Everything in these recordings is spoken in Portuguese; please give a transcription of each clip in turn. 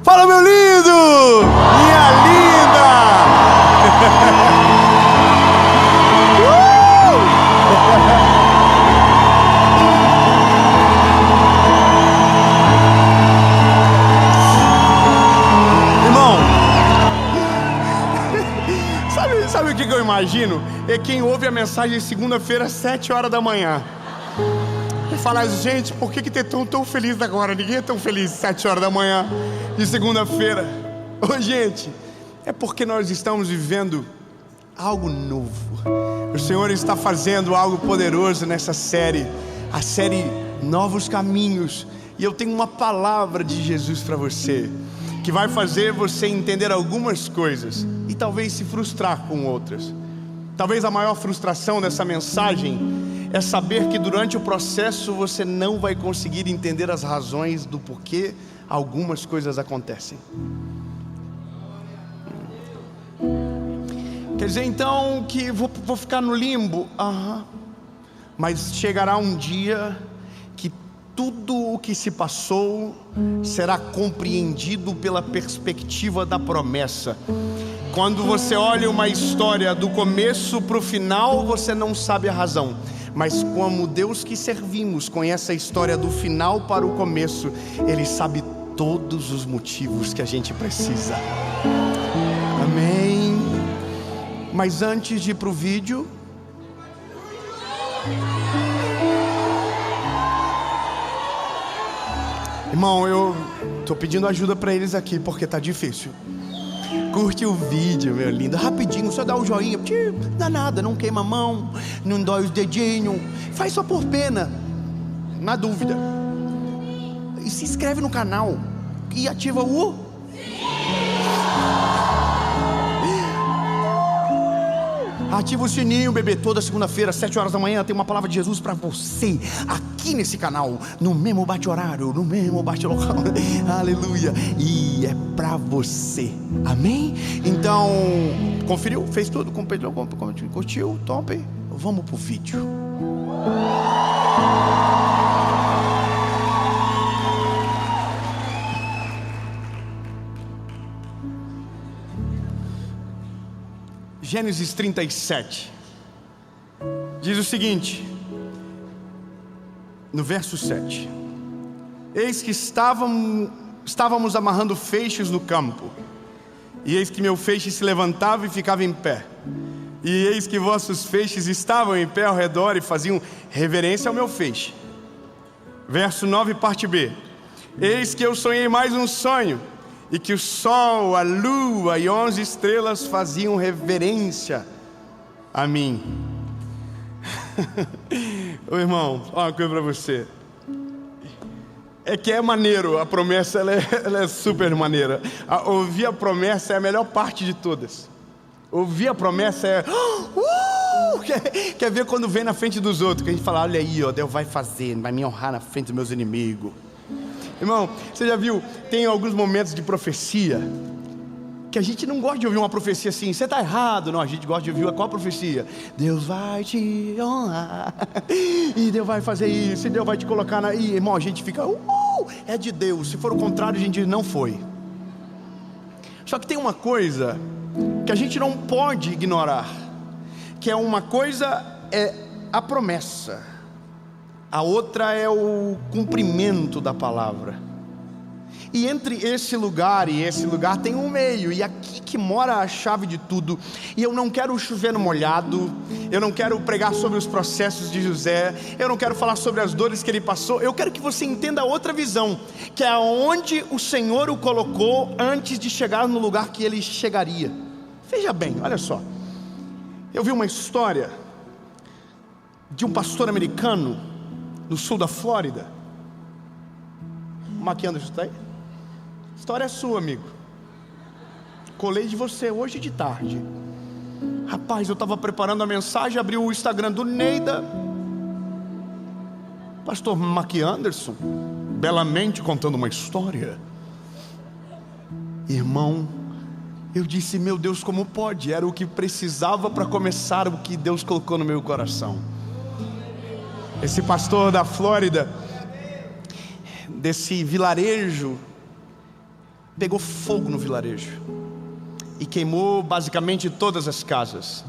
Fala, meu lindo! Minha linda! Irmão, sabe o que eu imagino? É quem ouve a mensagem segunda-feira às 7 horas da manhã. E fala, gente, por que tem tão feliz agora? Ninguém é tão feliz às 7 horas da manhã de segunda-feira. Ô, gente, é porque nós estamos vivendo algo novo. O Senhor está fazendo algo poderoso nessa série, a série Novos Caminhos. E eu tenho uma palavra de Jesus para você, que vai fazer você entender algumas coisas e talvez se frustrar com outras. Talvez a maior frustração dessa mensagem é saber que durante o processo você não vai conseguir entender as razões do porquê algumas coisas acontecem. Quer dizer então que vou ficar no limbo? Mas chegará um dia que tudo o que se passou será compreendido pela perspectiva da promessa. Quando você olha uma história do começo para o final, você não sabe a razão. Mas como Deus que servimos conhece a história do final para o começo, Ele sabe todos os motivos que a gente precisa. Amém. Mas antes de ir para o vídeo, irmão, eu estou pedindo ajuda para eles aqui porque está difícil. Curte o vídeo, meu lindo, rapidinho, só dá o joinha, dá nada, não queima a mão, não dói os dedinhos, faz só por pena, na dúvida. E se inscreve no canal e ativa o... Ativa o sininho, bebê. Toda segunda-feira, 7 horas da manhã, tem uma palavra de Jesus para você, aqui nesse canal, no mesmo bate-horário, no mesmo bate-local. Aleluia. E é para você. Amém? Então, conferiu? Fez tudo? Curtiu? Top? Vamos pro vídeo. Gênesis 37 diz o seguinte, no verso 7: Eis que estávamos amarrando feixes no campo, e eis que meu feixe se levantava e ficava em pé, e eis que vossos feixes estavam em pé ao redor e faziam reverência ao meu feixe. Verso 9, parte B: Eis que eu sonhei mais um sonho, e que o sol, a lua e 11 estrelas faziam reverência a mim. Ô irmão, olha uma coisa para você. É que é maneiro, a promessa ela é super maneira. Ouvir a promessa é a melhor parte de todas. Ouvir a promessa é... Quer ver quando vem na frente dos outros, que a gente fala, olha aí, ó, Deus vai fazer, vai me honrar na frente dos meus inimigos. Irmão, você já viu, tem alguns momentos de profecia que a gente não gosta de ouvir uma profecia assim, você está errado. Não, a gente gosta de ouvir qual profecia? Deus vai te honrar, e Deus vai fazer isso, e Deus vai te colocar na... E, irmão, a gente fica, é de Deus. Se for o contrário, a gente diz, não foi. Só que tem uma coisa que a gente não pode ignorar, que é uma coisa é a promessa, a outra é o cumprimento da palavra. E entre esse lugar e esse lugar tem um meio, e aqui que mora a chave de tudo. E eu não quero chover no molhado, eu não quero pregar sobre os processos de José, eu não quero falar sobre as dores que ele passou. Eu quero que você entenda outra visão, que é onde o Senhor o colocou antes de chegar no lugar que ele chegaria. Veja bem, olha só, eu vi uma história de um pastor americano no sul da Flórida. Mark Anderson está aí? A história é sua, amigo. Colei de você hoje de tarde. Rapaz, eu estava preparando a mensagem, abri o Instagram do Neida, pastor Mark Anderson, belamente contando uma história. Irmão, eu disse, meu Deus, como pode? Era o que precisava para começar o que Deus colocou no meu coração. Esse pastor da Flórida, desse vilarejo, pegou fogo no vilarejo e queimou basicamente todas as casas.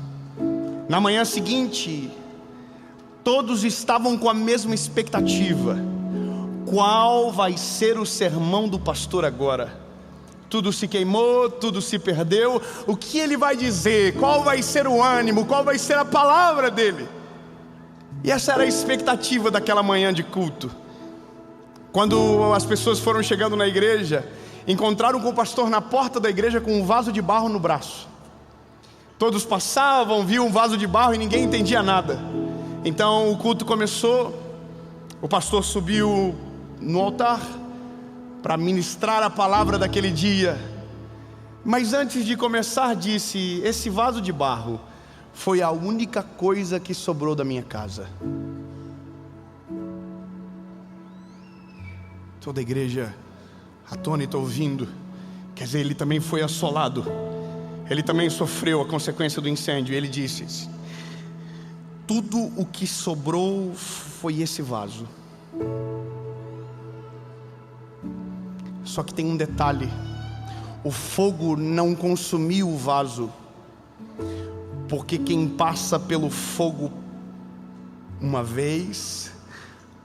Na manhã seguinte, todos estavam com a mesma expectativa: qual vai ser o sermão do pastor agora? Tudo se queimou, tudo se perdeu. O que ele vai dizer? Qual vai ser o ânimo? Qual vai ser a palavra dele? E essa era a expectativa daquela manhã de culto. Quando as pessoas foram chegando na igreja, encontraram com o pastor na porta da igreja com um vaso de barro no braço. Todos passavam, viam um vaso de barro e ninguém entendia nada. Então o culto começou. O pastor subiu no altar para ministrar a palavra daquele dia. Mas antes de começar disse: esse vaso de barro foi a única coisa que sobrou da minha casa. Toda a igreja atônita ouvindo. Quer dizer, ele também foi assolado, ele também sofreu a consequência do incêndio. Ele disse: tudo o que sobrou foi esse vaso. Só que tem um detalhe: o fogo não consumiu o vaso, porque quem passa pelo fogo uma vez,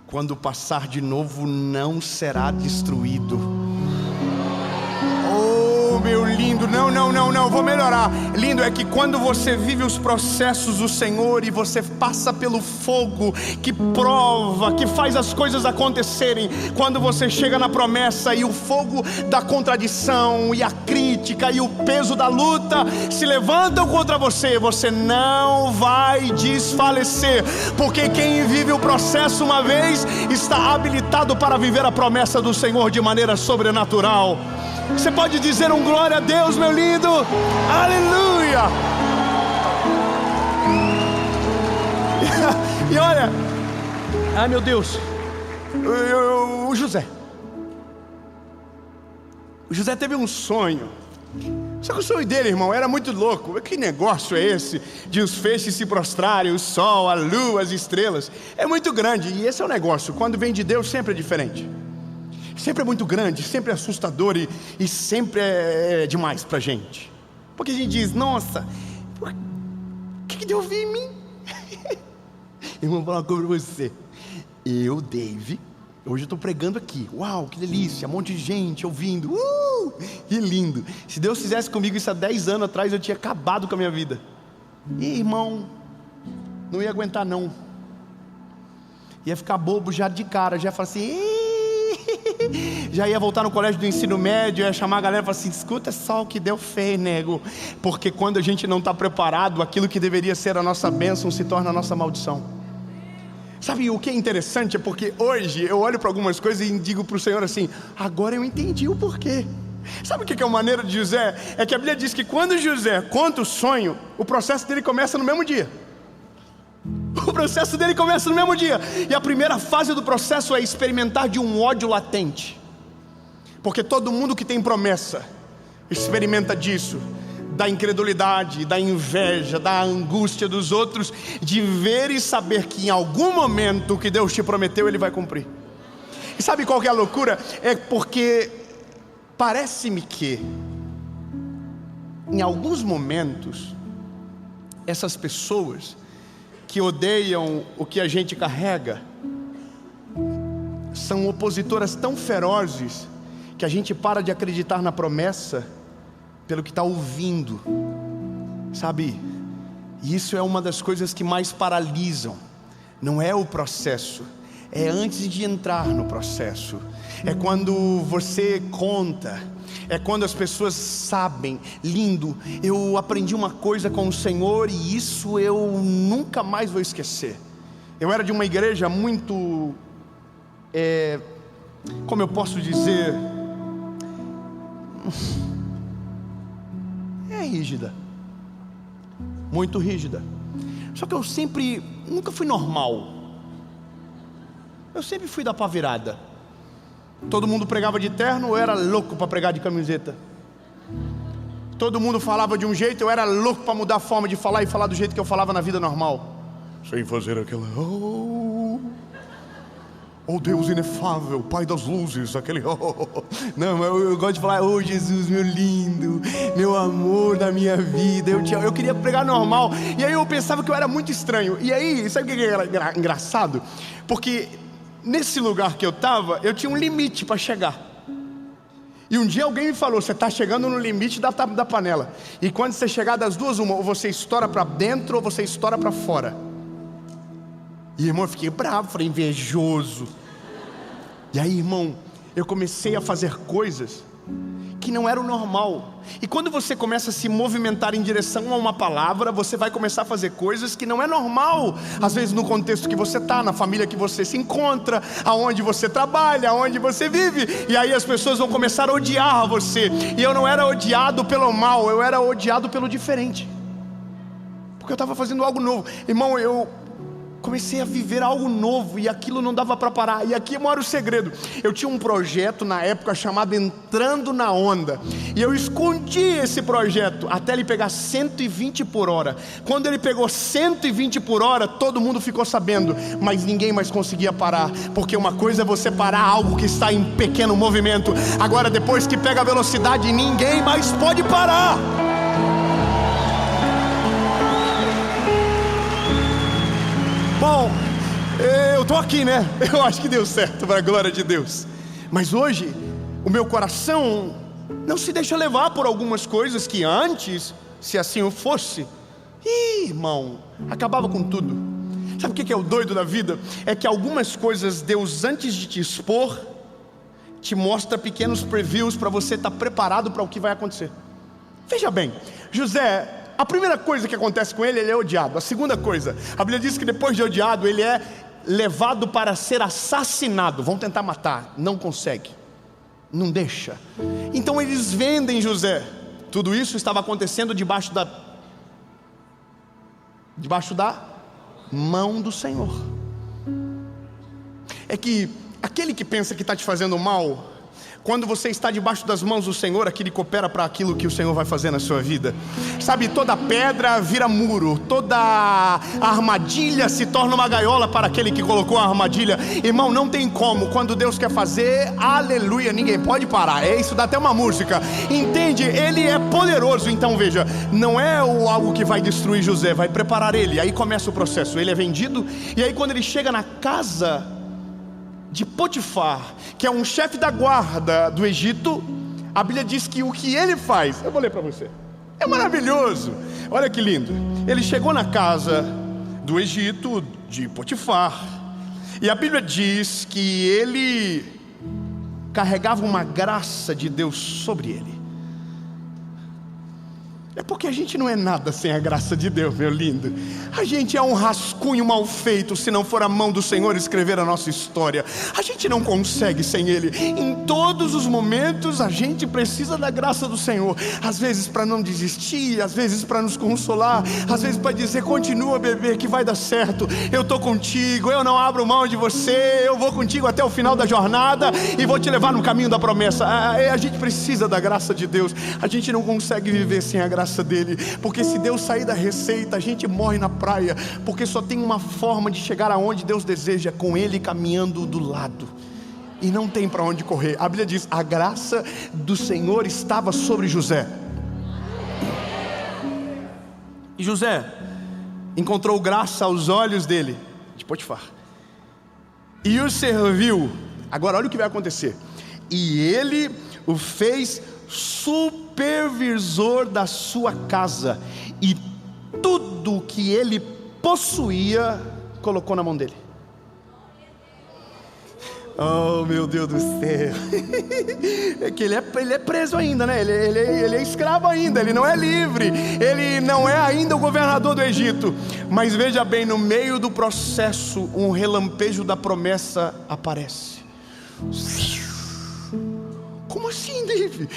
quando passar de novo, não será destruído. Oh, meu lindo, não, vou melhorar. Lindo é que quando você vive os processos do Senhor e você passa pelo fogo que prova, que faz as coisas acontecerem, quando você chega na promessa e o fogo da contradição e a crítica e o peso da luta se levantam contra você, você não vai desfalecer, porque quem vive o processo uma vez está habilitado para viver a promessa do Senhor de maneira sobrenatural. Você pode dizer um glória a Deus, meu lindo? Aleluia! E olha, ai meu Deus, o José teve um sonho. Só que o sonho dele, irmão, era muito louco. Que negócio é esse de os feixes se prostrarem, o sol, a lua, as estrelas? É muito grande. E esse é o negócio, quando vem de Deus sempre é diferente. Sempre é muito grande, sempre é assustador e sempre é demais pra gente. Porque a gente diz: nossa, o que Deus viu em mim? Irmão, vou falar uma coisa pra você. Eu, Dave, hoje eu estou pregando aqui. Uau, que delícia, um monte de gente ouvindo. Que lindo. Se Deus fizesse comigo isso há 10 anos atrás, eu tinha acabado com a minha vida. E irmão, não ia aguentar não. Ia ficar bobo já de cara, já ia falar assim... Já ia voltar no colégio do ensino médio, ia chamar a galera e falar assim: escuta só o que Deus fez, nego. Porque quando a gente não está preparado, aquilo que deveria ser a nossa bênção se torna a nossa maldição. Sabe o que é interessante? É porque hoje eu olho para algumas coisas e digo para o Senhor assim: agora eu entendi o porquê. Sabe o que é a maneira de José? É que a Bíblia diz que quando José conta o sonho, o processo dele começa no mesmo dia. O processo dele começa no mesmo dia. E a primeira fase do processo é experimentar de um ódio latente. Porque todo mundo que tem promessa experimenta disso, da incredulidade, da inveja, da angústia dos outros, de ver e saber que em algum momento o que Deus te prometeu Ele vai cumprir. E sabe qual que é a loucura? É porque parece-me que em alguns momentos essas pessoas que odeiam o que a gente carrega são opositoras tão ferozes que a gente para de acreditar na promessa pelo que está ouvindo, sabe? E isso é uma das coisas que mais paralisam. Não é o processo, é antes de entrar no processo. É quando você conta, é quando as pessoas sabem. Lindo, eu aprendi uma coisa com o Senhor e isso eu nunca mais vou esquecer. Eu era de uma igreja muito, como eu posso dizer, rígida, muito rígida. Só que eu nunca fui normal. Eu sempre fui da pá virada. Todo mundo pregava de terno, eu era louco para pregar de camiseta. Todo mundo falava de um jeito, eu era louco para mudar a forma de falar e falar do jeito que eu falava na vida normal, sem fazer aquela Oh Deus inefável, Pai das luzes, aquele Não, eu gosto de falar, oh Jesus, meu lindo, meu amor da minha vida, eu te amo. Eu queria pregar normal, e aí eu pensava que eu era muito estranho. E aí, sabe o que era engraçado? Porque nesse lugar que eu estava, eu tinha um limite para chegar. E um dia alguém me falou, você está chegando no limite da panela. E quando você chegar das duas, uma, ou você estoura para dentro, ou você estoura para fora. E irmão, eu fiquei bravo, falei, invejoso. E aí, irmão, eu comecei a fazer coisas que não eram normal. E quando você começa a se movimentar em direção a uma palavra, você vai começar a fazer coisas que não é normal. Às vezes no contexto que você está, na família que você se encontra, aonde você trabalha, aonde você vive. E aí as pessoas vão começar a odiar você. E eu não era odiado pelo mal, eu era odiado pelo diferente. Porque eu estava fazendo algo novo. Irmão, eu comecei a viver algo novo e aquilo não dava para parar. E aqui mora o segredo. Eu tinha um projeto na época chamado Entrando na Onda, e eu escondi esse projeto até ele pegar 120 por hora. Quando ele pegou 120 por hora, todo mundo ficou sabendo, mas ninguém mais conseguia parar. Porque uma coisa é você parar algo que está em pequeno movimento, agora depois que pega a velocidade, ninguém mais pode parar. Bom, eu estou aqui, né? Eu acho que deu certo, para a glória de Deus. Mas hoje, o meu coração não se deixa levar por algumas coisas que antes, se assim eu fosse, irmão, acabava com tudo. Sabe o que é o doido da vida? É que algumas coisas Deus, antes de te expor, te mostra pequenos previews para você estar preparado para o que vai acontecer. Veja bem, José, a primeira coisa que acontece com ele, ele é odiado. A segunda coisa, a Bíblia diz que depois de odiado, ele é levado para ser assassinado. Vão tentar matar, não consegue, não deixa. Então eles vendem José. Tudo isso estava acontecendo debaixo da mão do Senhor. É que aquele que pensa que está te fazendo mal, quando você está debaixo das mãos do Senhor, aquele coopera para aquilo que o Senhor vai fazer na sua vida. Sabe, toda pedra vira muro, toda armadilha se torna uma gaiola para aquele que colocou a armadilha. Irmão, não tem como, quando Deus quer fazer, aleluia, ninguém pode parar. É isso, dá até uma música, entende? Ele é poderoso. Então veja, não é algo que vai destruir José, vai preparar ele. Aí começa o processo, ele é vendido. E aí quando ele chega na casa de Potifar, que é um chefe da guarda do Egito, a Bíblia diz que o que ele faz, eu vou ler para você, é maravilhoso. Olha que lindo. Ele chegou na casa do Egito, de Potifar, e a Bíblia diz que ele carregava uma graça de Deus sobre ele. É porque a gente não é nada sem a graça de Deus, meu lindo. A gente é um rascunho mal feito se não for a mão do Senhor escrever a nossa história. A gente não consegue sem Ele. Em todos os momentos a gente precisa da graça do Senhor. Às vezes para não desistir, às vezes para nos consolar, às vezes para dizer, continua bebê que vai dar certo. Eu estou contigo, eu não abro mão de você, eu vou contigo até o final da jornada e vou te levar no caminho da promessa. A gente precisa da graça de Deus. A gente não consegue viver sem a graça dele, porque se Deus sair da receita, a gente morre na praia, porque só tem uma forma de chegar aonde Deus deseja, com ele caminhando do lado, e não tem para onde correr. A Bíblia diz, a graça do Senhor estava sobre José, e José encontrou graça aos olhos dele, de Potifar, e o serviu. Agora olha o que vai acontecer, e ele o fez supervisor da sua casa, e tudo que ele possuía colocou na mão dele. Oh meu Deus do céu. É que ele é preso ainda, né? Ele é escravo ainda, ele não é livre, ele não é ainda o governador do Egito. Mas veja bem, no meio do processo, um relampejo da promessa aparece. Como assim, David?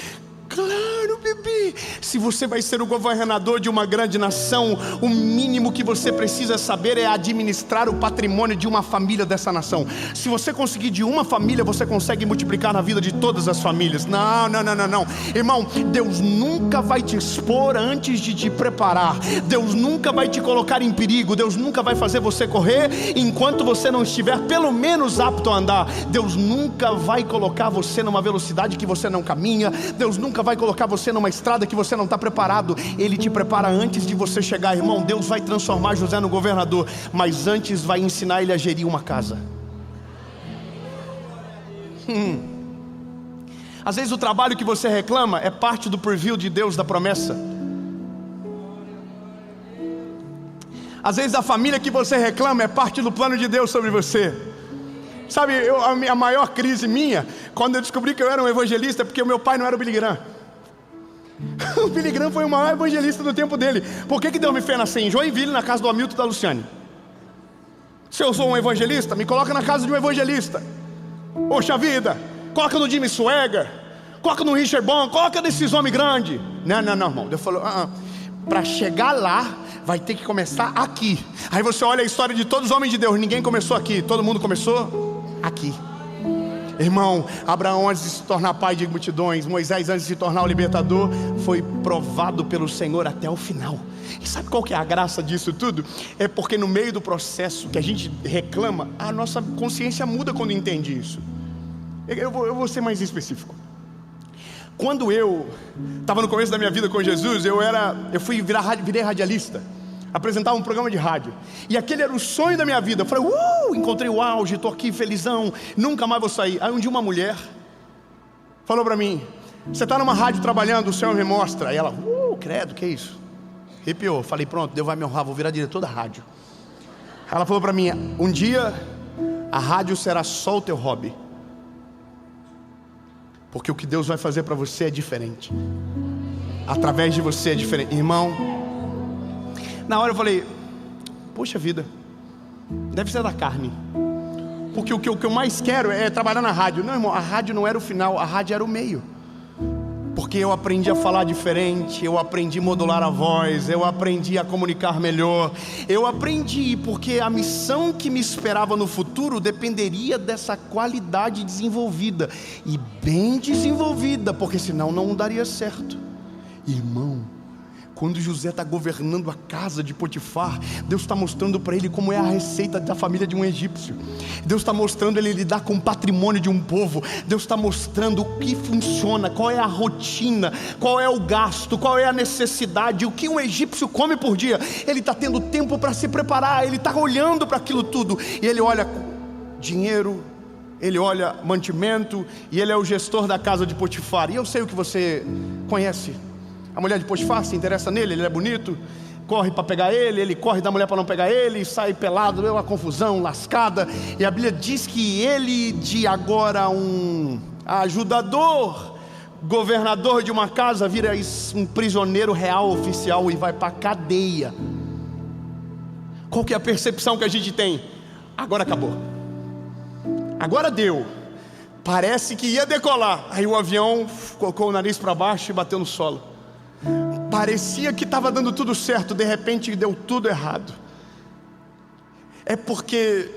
Claro, bebê. Se você vai ser o governador de uma grande nação, o mínimo que você precisa saber é administrar o patrimônio de uma família dessa nação. Se você conseguir de uma família, você consegue multiplicar na vida de todas as famílias. Não. Irmão, Deus nunca vai te expor antes de te preparar. Deus nunca vai te colocar em perigo. Deus nunca vai fazer você correr enquanto você não estiver pelo menos apto a andar. Deus nunca vai colocar você numa velocidade que você não caminha. Deus nunca vai colocar você numa estrada que você não está preparado. Ele te prepara antes de você chegar, irmão. Deus vai transformar José no governador, mas antes vai ensinar ele a gerir uma casa. Às vezes o trabalho que você reclama é parte do preview de Deus da promessa. Às vezes a família que você reclama é parte do plano de Deus sobre você. Sabe, a maior crise minha, quando eu descobri que eu era um evangelista, porque o meu pai não era o Billy Graham. O Billy Graham foi o maior evangelista do tempo dele. Por que Deus me fez nascer em Joinville, na casa do Hamilton e da Luciane? Se eu sou um evangelista, me coloca na casa de um evangelista. Poxa vida, coloca no Jimmy Swagger, coloca no Richard Bon, coloca nesses homens grandes. Não, irmão. Deus falou, para chegar lá, vai ter que começar aqui. Aí você olha a história de todos os homens de Deus. Ninguém começou aqui, todo mundo começou aqui. Irmão, Abraão antes de se tornar pai de multidões, Moisés antes de se tornar o libertador, foi provado pelo Senhor até o final. E sabe qual que é a graça disso tudo? É porque no meio do processo que a gente reclama, a nossa consciência muda quando entende isso. Eu vou ser mais específico. Quando eu estava no começo da minha vida com Jesus, virei radialista, apresentava um programa de rádio, e aquele era o sonho da minha vida. Eu falei, encontrei o auge, estou aqui felizão, nunca mais vou sair. Aí um dia uma mulher falou para mim, você está numa rádio trabalhando, o Senhor me mostra. Aí ela, credo, que é isso? Arrepiou. Falei, pronto, Deus vai me honrar, vou virar diretor da rádio. Ela falou para mim, um dia a rádio será só o teu hobby, porque o que Deus vai fazer para você é diferente. Através de você é diferente. Irmão, na hora eu falei, poxa vida, deve ser da carne. Porque o que eu mais quero é trabalhar na rádio. Não, irmão, a rádio não era o final, a rádio era o meio. Porque eu aprendi a falar diferente, eu aprendi a modular a voz, eu aprendi a comunicar melhor. Eu aprendi porque a missão que me esperava no futuro dependeria dessa qualidade desenvolvida. E bem desenvolvida, porque senão não daria certo. Irmão, quando José está governando a casa de Potifar, Deus está mostrando para ele como é a receita da família de um egípcio. Deus está mostrando ele lidar com o patrimônio de um povo. Deus está mostrando o que funciona, qual é a rotina, qual é o gasto, qual é a necessidade, o que um egípcio come por dia. Ele está tendo tempo para se preparar, ele está olhando para aquilo tudo. E ele olha dinheiro, ele olha mantimento, e ele é o gestor da casa de Potifar. E eu sei o que você conhece. A mulher de Potifar se interessa nele, ele é bonito, corre para pegar ele, ele corre da mulher para não pegar ele, sai pelado, é uma confusão, lascada. E a Bíblia diz que ele, de agora um ajudador, governador de uma casa, vira um prisioneiro real, oficial, e vai para a cadeia. Qual que é a percepção que a gente tem? Agora acabou, agora deu, parece que ia decolar. Aí o avião colocou o nariz para baixo e bateu no solo. Parecia que estava dando tudo certo, de repente deu tudo errado. É porque,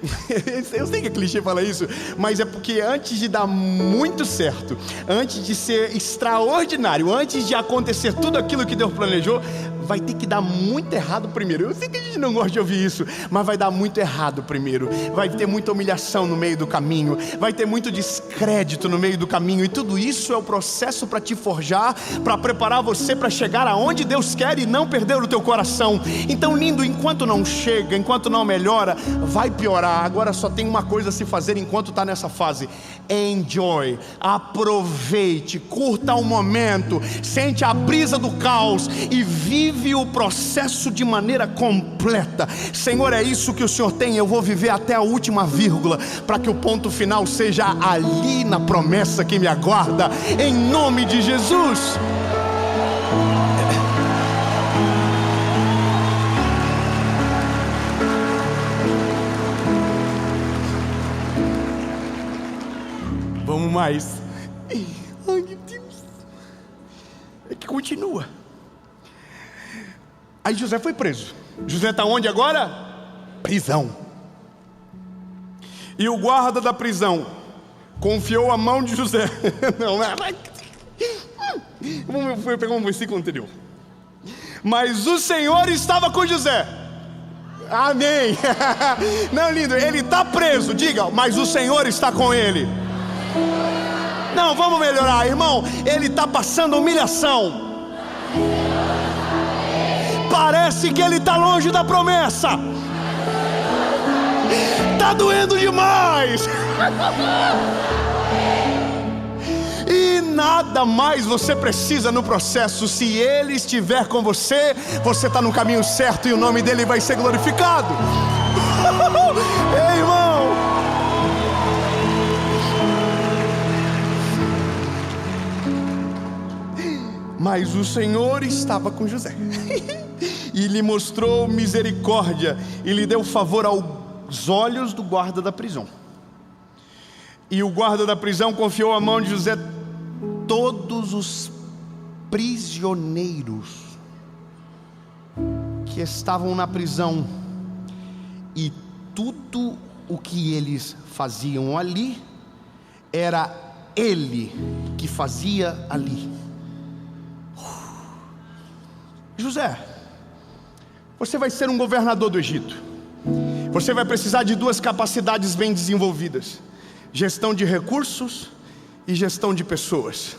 eu sei que é clichê falar isso, mas é porque antes de dar muito certo, antes de ser extraordinário, antes de acontecer tudo aquilo que Deus planejou, vai ter que dar muito errado primeiro. Eu sei que a gente não gosta de ouvir isso, mas vai dar muito errado primeiro. Vai ter muita humilhação no meio do caminho, vai ter muito descrédito no meio do caminho, e tudo isso é o processo para te forjar, para preparar você para chegar aonde Deus quer e não perder o teu coração. Então, lindo, enquanto não chega, enquanto não melhora, vai piorar. Agora só tem uma coisa a se fazer enquanto está nessa fase: enjoy, aproveite, curta o momento, sente a brisa do caos e vive o processo de maneira completa. Senhor, é isso que o Senhor tem, eu vou viver até a última vírgula, para que o ponto final seja ali na promessa que me aguarda, em nome de Jesus. Vamos mais. Ai, meu Deus. continua. Aí José foi preso. José está onde agora? Prisão. E o guarda da prisão confiou a mão de José. Vamos pegar um versículo anterior. Mas o Senhor estava com José. Amém. Não, lindo, ele está preso. Diga, mas o Senhor está com ele. Não, vamos melhorar, irmão. Ele está passando humilhação. Parece que ele está longe da promessa. Está doendo demais. E nada mais você precisa no processo. Se Ele estiver com você, você está no caminho certo e o nome dEle vai ser glorificado. Ei, irmão. Mas o Senhor estava com José e lhe mostrou misericórdia e lhe deu favor aos olhos do guarda da prisão. E o guarda da prisão confiou à mão de José todos os prisioneiros que estavam na prisão e tudo o que eles faziam ali era ele que fazia ali. José, você vai ser um governador do Egito. Você vai precisar de duas capacidades bem desenvolvidas: gestão de recursos e gestão de pessoas.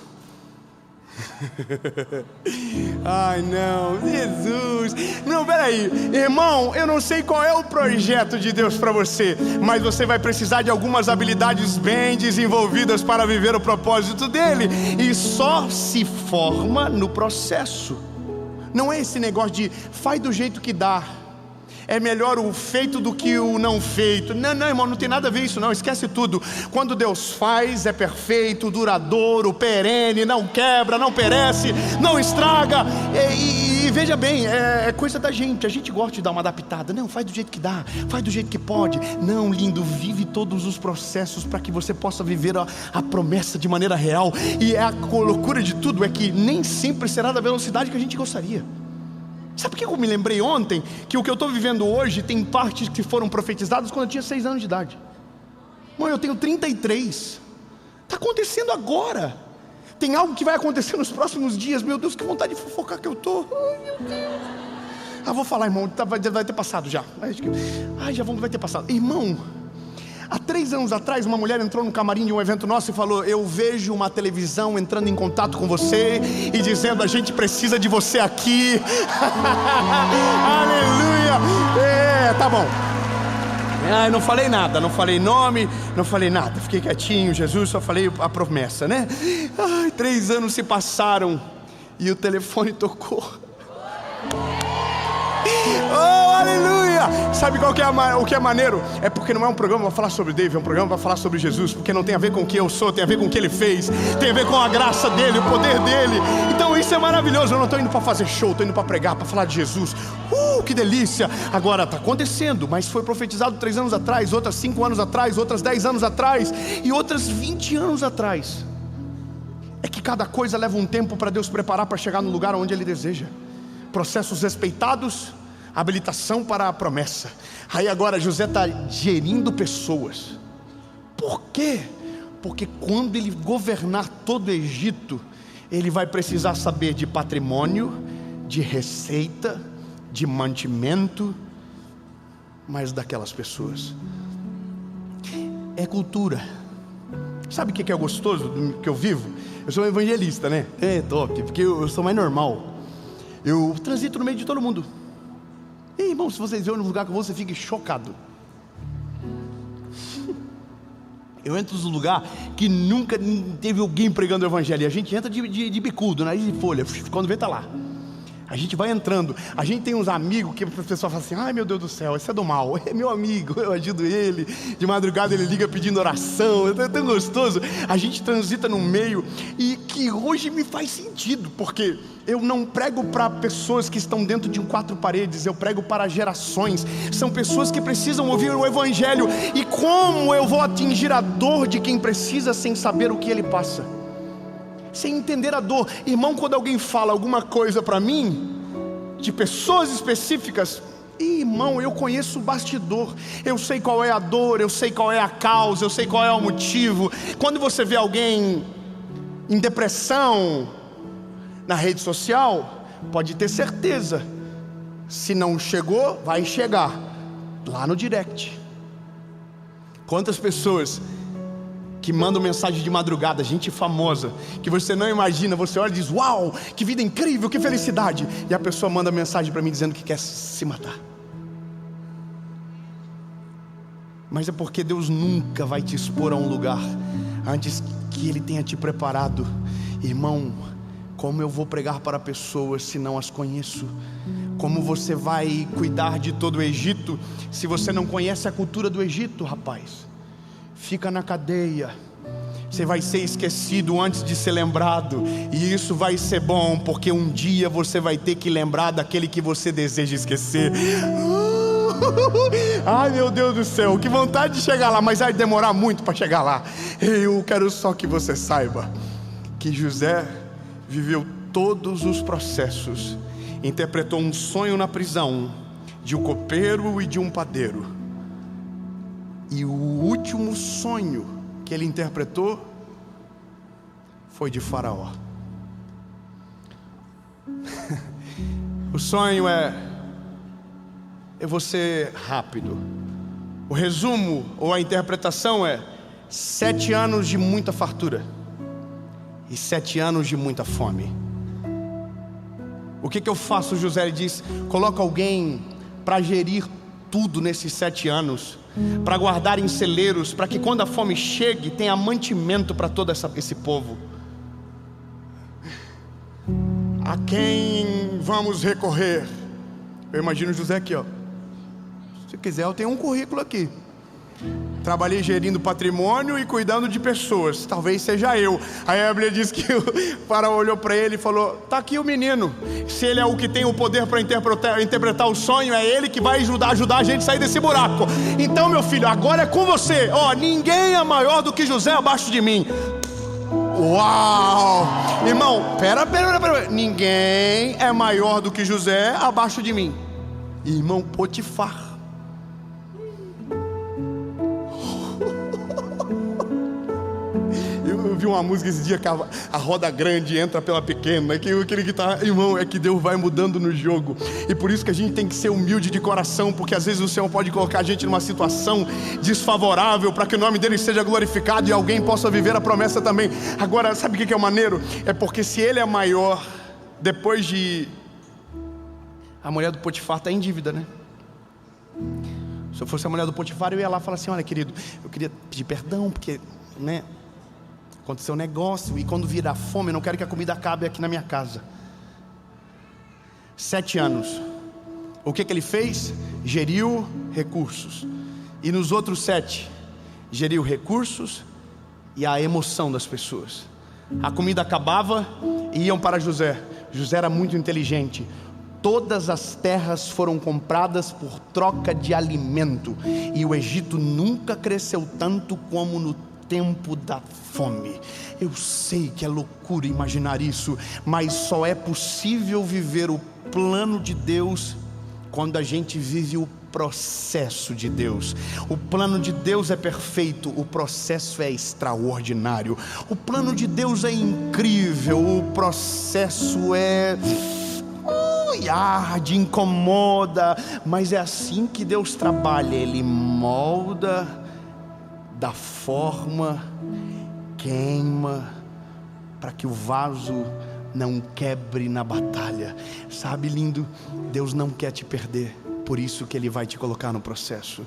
Ai não, Jesus. Não, peraí, irmão, eu não sei qual é o projeto de Deus para você, mas você vai precisar de algumas habilidades bem desenvolvidas para viver o propósito dele. E só se forma no processo. Não é esse negócio de faz do jeito que dá. É melhor o feito do que o não feito. Não, irmão, não tem nada a ver isso não, esquece tudo. Quando Deus faz, é perfeito, duradouro, perene, não quebra, não perece, não estraga. E veja bem, é coisa da gente. A gente gosta de dar uma adaptada. Não, faz do jeito que dá, faz do jeito que pode. Não, lindo, vive todos os processos para que você possa viver a promessa de maneira real. E a loucura de tudo é que nem sempre será da velocidade que a gente gostaria. Sabe por que eu me lembrei ontem? Que o que eu estou vivendo hoje tem partes que foram profetizadas quando eu tinha 6 anos de idade. Mãe, eu tenho 33. Está acontecendo agora. Tem algo que vai acontecer nos próximos dias. Meu Deus, que vontade de fofocar que eu estou. Ai, meu Deus. Vou falar, irmão, vai ter passado já. Vai ter passado. Irmão, há 3 anos atrás, uma mulher entrou no camarim de um evento nosso e falou: eu vejo uma televisão entrando em contato com você e dizendo: a gente precisa de você aqui. Aleluia. Tá bom. Não falei nada, não falei nome, não falei nada. Fiquei quietinho, Jesus, só falei a promessa, né? 3 anos se passaram e o telefone tocou. Oh, aleluia! Sabe qual que é o que é maneiro? É porque não é um programa para falar sobre David, é um programa para falar sobre Jesus. Porque não tem a ver com o que eu sou, tem a ver com o que Ele fez, tem a ver com a graça dEle, o poder dEle. Então isso é maravilhoso. Eu não estou indo para fazer show, estou indo para pregar, para falar de Jesus. Que delícia! Agora está acontecendo, mas foi profetizado 3 anos atrás, outras 5 anos atrás, outras 10 anos atrás e outras 20 anos atrás. É que cada coisa leva um tempo para Deus preparar para chegar no lugar onde Ele deseja. Processos respeitados, habilitação para a promessa. Aí agora José está gerindo pessoas. Por quê? Porque quando ele governar todo o Egito, ele vai precisar saber de patrimônio, de receita, de mantimento, mas daquelas pessoas. É cultura. Sabe o que é gostoso do que eu vivo? Eu sou um evangelista, né? É top, porque eu sou mais normal. Eu transito no meio de todo mundo. E irmão, se vocês verem no lugar que eu vou, você fica chocado. Eu entro num lugar que nunca teve alguém pregando o evangelho. E a gente entra de bicudo, nariz de folha. Quando vê, tá lá. A gente vai entrando. A gente tem uns amigos que a pessoa fala assim: ai meu Deus do céu, esse é do mal. É meu amigo, eu ajudo ele. De madrugada ele liga pedindo oração. É tão gostoso. A gente transita no meio. E que hoje me faz sentido. Porque eu não prego para pessoas que estão dentro de 4 paredes. Eu prego para gerações. São pessoas que precisam ouvir o evangelho. E como eu vou atingir a dor de quem precisa sem saber o que ele passa? sem entender a dor. Irmão, quando alguém fala alguma coisa para mim, de pessoas específicas, irmão, eu conheço o bastidor, eu sei qual é a dor, eu sei qual é a causa, eu sei qual é o motivo. Quando você vê alguém em depressão na rede social, pode ter certeza, se não chegou, vai chegar lá no direct. Quantas pessoas que mandam mensagem de madrugada, gente famosa, que você não imagina, você olha e diz: uau, que vida incrível, que felicidade. E a pessoa manda mensagem para mim dizendo que quer se matar. Mas é porque Deus nunca vai te expor a um lugar antes que Ele tenha te preparado. Irmão, como eu vou pregar para pessoas se não as conheço? Como você vai cuidar de todo o Egito se você não conhece a cultura do Egito, rapaz? Fica na cadeia, você vai ser esquecido antes de ser lembrado. E isso vai ser bom, porque um dia você vai ter que lembrar daquele que você deseja esquecer. Ai, meu Deus do céu, que vontade de chegar lá, mas vai demorar muito para chegar lá. Eu quero só que você saiba que José viveu todos os processos, interpretou um sonho na prisão, de um copeiro e de um padeiro. E o último sonho que ele interpretou foi de Faraó. O sonho eu vou ser rápido. O resumo ou a interpretação é 7 anos de muita fartura e 7 anos de muita fome. O que eu faço? José diz: coloca alguém para gerir tudo nesses 7 anos, para guardar em celeiros, para que quando a fome chegue, tenha mantimento para todo esse povo. A quem vamos recorrer? Eu imagino José aqui, ó. Se quiser, eu tenho um currículo aqui. Trabalhei gerindo patrimônio e cuidando de pessoas. Talvez seja eu. Aí a Bíblia diz que o faraó olhou para ele e falou: tá aqui o menino. Se ele é o que tem o poder para interpretar o sonho, é ele que vai ajudar a gente a sair desse buraco. Então, meu filho, agora é com você. Ó, ninguém é maior do que José abaixo de mim. Uau! Irmão, pera. Ninguém é maior do que José abaixo de mim. Irmão Potifar. Eu vi uma música esse dia que a roda grande entra pela pequena, que aquele que tá, irmão, é que Deus vai mudando no jogo. E por isso que a gente tem que ser humilde de coração, porque às vezes o Senhor pode colocar a gente numa situação desfavorável para que o nome dele seja glorificado e alguém possa viver a promessa também. Agora, sabe o que é o maneiro? É porque se ele é maior, depois de... A mulher do Potifar está em dívida, né? Se eu fosse a mulher do Potifar, eu ia lá e falar assim: olha, querido, eu queria pedir perdão, porque, né, aconteceu um negócio, e quando virar fome, eu não quero que a comida acabe aqui na minha casa. 7 anos. O que ele fez? Geriu recursos. E nos outros 7, geriu recursos e a emoção das pessoas. A comida acabava e iam para José. José era muito inteligente. Todas as terras foram compradas por troca de alimento. E o Egito nunca cresceu tanto como no tempo da fome. Eu sei que é loucura imaginar isso, mas só é possível viver o plano de Deus quando a gente vive o processo de Deus. O plano de Deus é perfeito, o processo é extraordinário. O plano de Deus é incrível, o processo é... arde, incomoda, mas é assim que Deus trabalha. Ele molda, dá forma, queima, para que o vaso não quebre na batalha. Sabe, lindo, Deus não quer te perder, por isso que Ele vai te colocar no processo.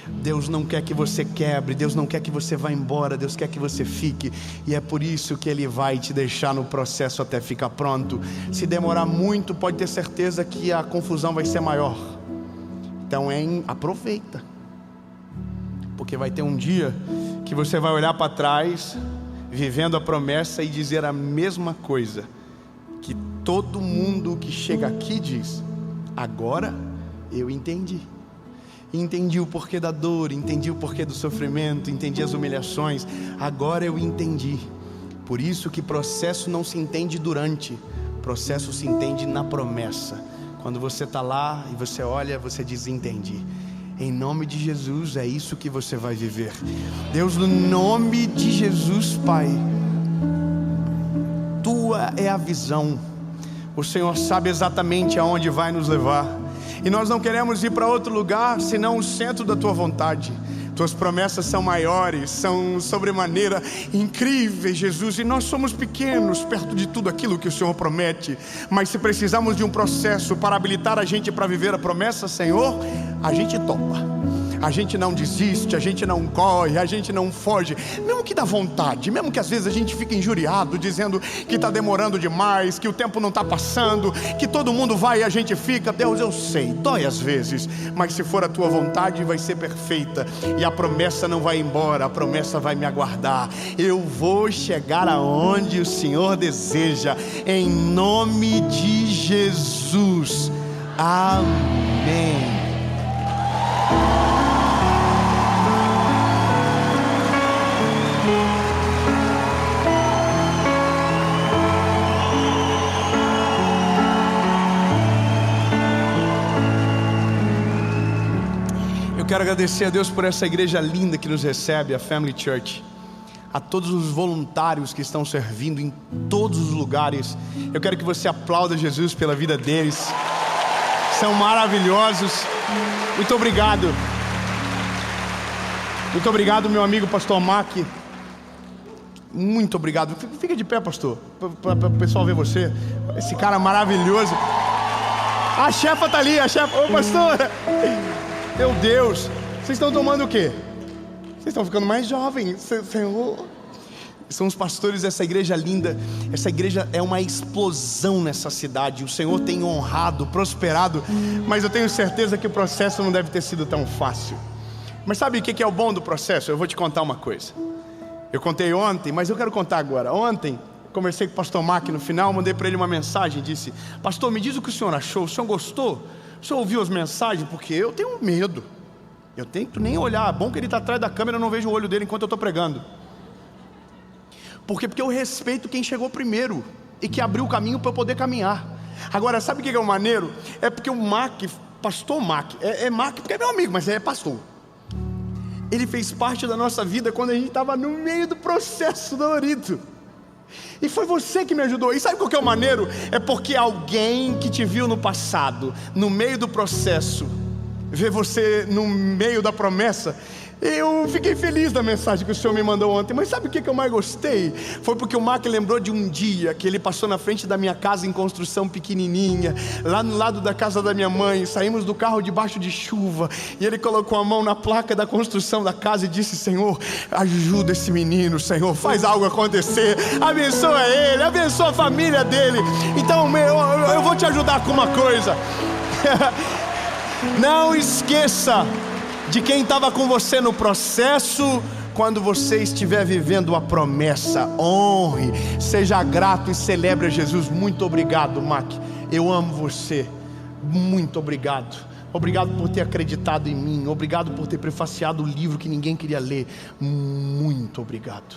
Deus não quer que você quebre, Deus não quer que você vá embora, Deus quer que você fique, e é por isso que Ele vai te deixar no processo até ficar pronto. Se demorar muito, pode ter certeza que a confusão vai ser maior. Então aproveita, porque vai ter um dia que você vai olhar para trás, vivendo a promessa, e dizer a mesma coisa que todo mundo que chega aqui diz: agora eu entendi. Entendi o porquê da dor, entendi o porquê do sofrimento, entendi as humilhações. Agora eu entendi. Por isso que processo não se entende durante, processo se entende na promessa. Quando você está lá e você olha, você diz: entendi. Em nome de Jesus, é isso que você vai viver. Deus, no nome de Jesus, Pai, Tua é a visão. O Senhor sabe exatamente aonde vai nos levar. E nós não queremos ir para outro lugar senão o centro da Tua vontade. Tuas promessas são maiores, são sobremaneira incríveis, Jesus. E nós somos pequenos perto de tudo aquilo que o Senhor promete. Mas se precisarmos de um processo para habilitar a gente para viver a promessa, Senhor, a gente topa. A gente não desiste, a gente não corre, a gente não foge. Mesmo que dá vontade, mesmo que às vezes a gente fique injuriado, dizendo que está demorando demais, que o tempo não está passando, que todo mundo vai e a gente fica. Deus, eu sei, dói às vezes, mas se for a Tua vontade vai ser perfeita. E a promessa não vai embora, a promessa vai me aguardar. Eu vou chegar aonde o Senhor deseja, em nome de Jesus. Amém. Quero agradecer a Deus por essa igreja linda que nos recebe, a Family Church, a todos os voluntários que estão servindo em todos os lugares. Eu quero que você aplauda Jesus pela vida deles, são maravilhosos. Muito obrigado. Muito obrigado, meu amigo pastor Mac. Muito obrigado. Fica de pé, pastor, para o pessoal ver você. Esse cara maravilhoso. A chefa está ali, a chefa. Ô, pastora, meu Deus, vocês estão tomando o quê? Vocês estão ficando mais jovens, Senhor. São os pastores dessa igreja linda. Essa igreja é uma explosão nessa cidade. O Senhor tem honrado, prosperado. Mas eu tenho certeza que o processo não deve ter sido tão fácil. Mas sabe o que é o bom do processo? Eu vou te contar uma coisa. Eu contei ontem, mas eu quero contar agora. Ontem, conversei com o pastor Mac no final, mandei para ele uma mensagem. Disse: pastor, me diz o que o senhor achou. O senhor gostou? O senhor ouviu as mensagens? Porque eu tenho medo. Eu tento nem olhar. Bom que ele está atrás da câmera, eu não vejo o olho dele enquanto eu estou pregando. Por quê? Porque eu respeito quem chegou primeiro e que abriu o caminho para eu poder caminhar. Agora, sabe o que é o maneiro? É porque o Mac, pastor Mac, é Mac porque é meu amigo, mas é pastor. Ele fez parte da nossa vida quando a gente estava no meio do processo dolorido. E foi você que me ajudou. E sabe qual que é o maneiro? É porque alguém que te viu no passado, no meio do processo, vê você no meio da promessa. Eu fiquei feliz da mensagem que o Senhor me mandou ontem. Mas sabe o que eu mais gostei? Foi porque o Mark lembrou de um dia que ele passou na frente da minha casa em construção pequenininha, lá no lado da casa da minha mãe. Saímos do carro debaixo de chuva, e ele colocou a mão na placa da construção da casa e disse: Senhor, ajuda esse menino, Senhor, faz algo acontecer, abençoa ele, abençoa a família dele. Então eu vou te ajudar com uma coisa. Não esqueça de quem estava com você no processo. Quando você estiver vivendo a promessa, honre, seja grato e celebre a Jesus. Muito obrigado, Mac, eu amo você. Muito obrigado. Obrigado por ter acreditado em mim. Obrigado por ter prefaciado o livro que ninguém queria ler. Muito obrigado.